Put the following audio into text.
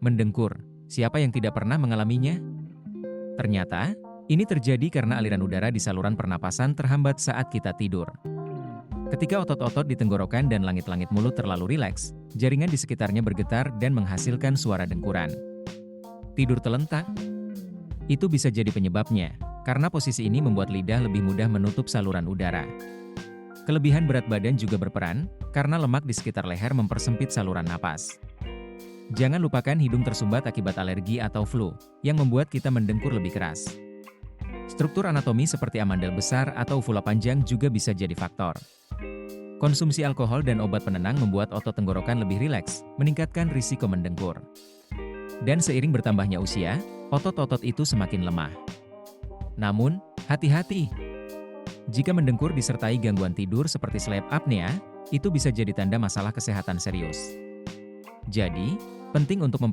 Mendengkur. Siapa yang tidak pernah mengalaminya? Ternyata, ini terjadi karena aliran udara di saluran pernapasan terhambat saat kita tidur. Ketika otot-otot di tenggorokan dan langit-langit mulut terlalu rileks, jaringan di sekitarnya bergetar dan menghasilkan suara dengkuran. Tidur terlentang? Itu bisa jadi penyebabnya, karena posisi ini membuat lidah lebih mudah menutup saluran udara. Kelebihan berat badan juga berperan, karena lemak di sekitar leher mempersempit saluran napas. Jangan lupakan hidung tersumbat akibat alergi atau flu, yang membuat kita mendengkur lebih keras. Struktur anatomi seperti amandel besar atau uvula panjang juga bisa jadi faktor. Konsumsi alkohol dan obat penenang membuat otot tenggorokan lebih rileks, meningkatkan risiko mendengkur. Dan seiring bertambahnya usia, otot-otot itu semakin lemah. Namun, hati-hati! Jika mendengkur disertai gangguan tidur seperti sleep apnea, itu bisa jadi tanda masalah kesehatan serius. Jadi, penting untuk memperhatikan